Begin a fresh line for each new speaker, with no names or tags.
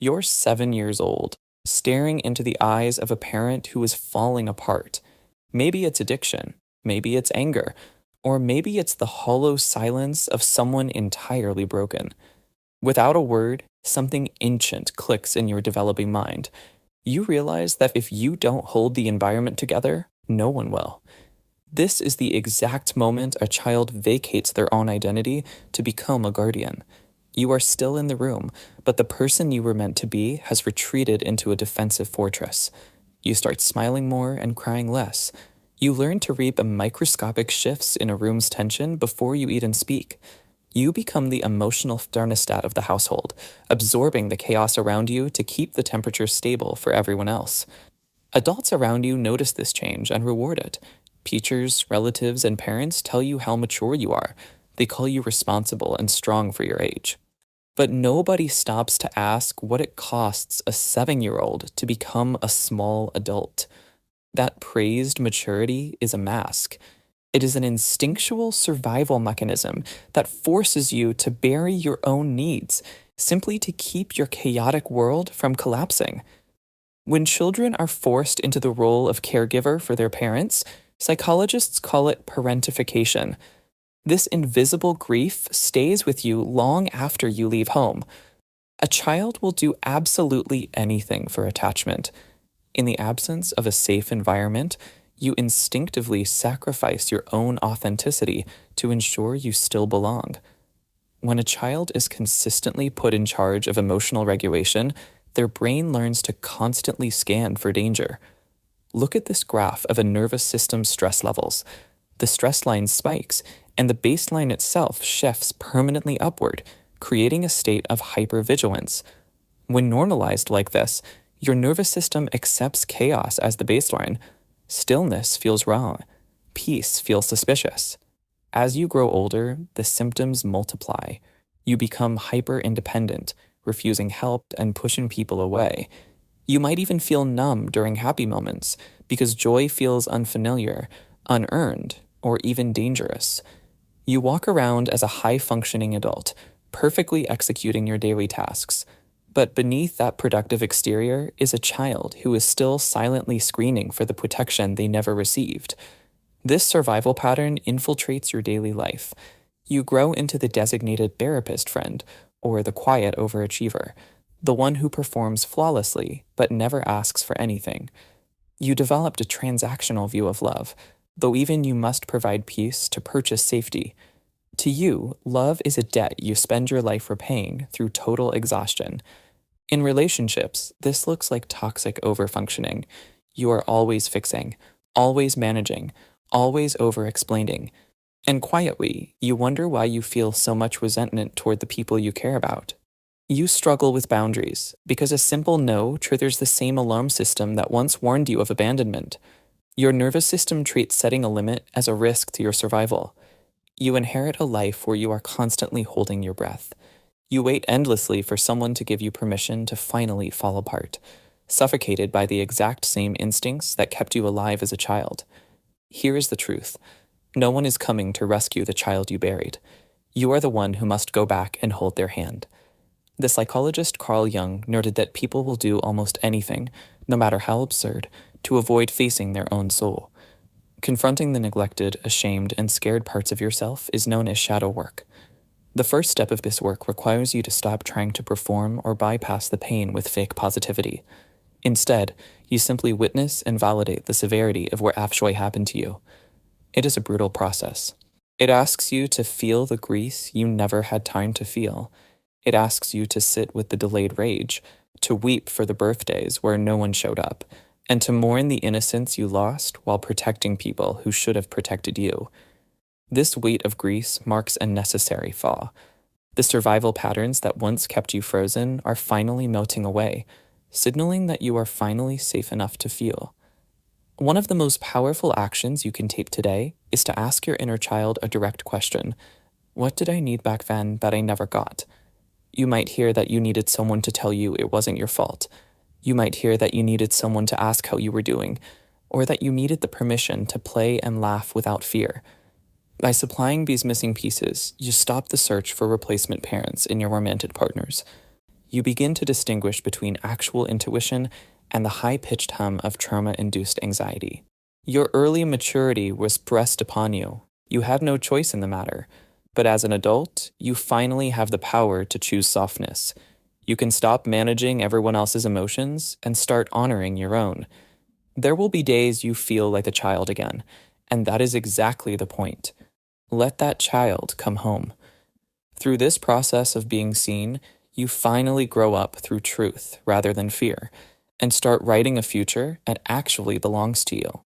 You're 7 years old, staring into the eyes of a parent who is falling apart. Maybe it's addiction, maybe it's anger, or maybe it's the hollow silence of someone entirely broken. Without a word, something ancient clicks in your developing mind. You realize that if you don't hold the environment together, no one will. This is the exact moment a child vacates their own identity to become a guardian. You are still in the room, but the person you were meant to be has retreated into a defensive fortress. You start smiling more and crying less. You learn to read the microscopic shifts in a room's tension before you even speak. You become the emotional thermostat of the household, absorbing the chaos around you to keep the temperature stable for everyone else. Adults around you notice this change and reward it. Teachers, relatives, and parents tell you how mature you are. They call you responsible and strong for your age. But nobody stops to ask what it costs a 7-year-old to become a small adult. That praised maturity is a mask. It is an instinctual survival mechanism that forces you to bury your own needs simply to keep your chaotic world from collapsing. When children are forced into the role of caregiver for their parents, psychologists call it parentification. This invisible grief stays with you long after you leave home. A child will do absolutely anything for attachment. In the absence of a safe environment, you instinctively sacrifice your own authenticity to ensure you still belong. When a child is consistently put in charge of emotional regulation, their brain learns to constantly scan for danger. Look at this graph of a nervous system stress levels. The stress line spikes, and the baseline itself shifts permanently upward, creating a state of hypervigilance. When normalized like this, your nervous system accepts chaos as the baseline. Stillness feels wrong. Peace feels suspicious. As you grow older, the symptoms multiply. You become hyper-independent, refusing help and pushing people away. You might even feel numb during happy moments because joy feels unfamiliar, unearned, or even dangerous. You walk around as a high-functioning adult, perfectly executing your daily tasks. But beneath that productive exterior is a child who is still silently screening for the protection they never received. This survival pattern infiltrates your daily life. You grow into the designated therapist friend, or the quiet overachiever, the one who performs flawlessly but never asks for anything. You developed a transactional view of love, though even you must provide peace to purchase safety. To you, love is a debt you spend your life repaying through total exhaustion. In relationships, this looks like toxic overfunctioning. You are always fixing, always managing, always over-explaining. And quietly, you wonder why you feel so much resentment toward the people you care about. You struggle with boundaries because a simple no triggers the same alarm system that once warned you of abandonment. Your nervous system treats setting a limit as a risk to your survival. You inherit a life where you are constantly holding your breath. You wait endlessly for someone to give you permission to finally fall apart, suffocated by the exact same instincts that kept you alive as a child. Here is the truth. No one is coming to rescue the child you buried. You are the one who must go back and hold their hand. The psychologist Carl Jung noted that people will do almost anything, no matter how absurd, to avoid facing their own soul. Confronting the neglected, ashamed, and scared parts of yourself is known as shadow work. The first step of this work requires you to stop trying to perform or bypass the pain with fake positivity. Instead, you simply witness and validate the severity of what actually happened to you. It is a brutal process. It asks you to feel the grief you never had time to feel. It asks you to sit with the delayed rage, to weep for the birthdays where no one showed up, and to mourn the innocence you lost while protecting people who should have protected you. This weight of grief marks a necessary thaw. The survival patterns that once kept you frozen are finally melting away, signaling that you are finally safe enough to feel. One of the most powerful actions you can take today is to ask your inner child a direct question. What did I need back then that I never got? You might hear that you needed someone to tell you it wasn't your fault. You might hear that you needed someone to ask how you were doing, or that you needed the permission to play and laugh without fear. By supplying these missing pieces, you stop the search for replacement parents in your romantic partners. you begin to distinguish between actual intuition and the high-pitched hum of trauma-induced anxiety. Your early maturity was pressed upon you. You had no choice in the matter. But as an adult, you finally have the power to choose softness. You can stop managing everyone else's emotions and start honoring your own. There will be days you feel like a child again, and that is exactly the point. Let that child come home. Through this process of being seen, you finally grow up through truth rather than fear, and start writing a future that actually belongs to you.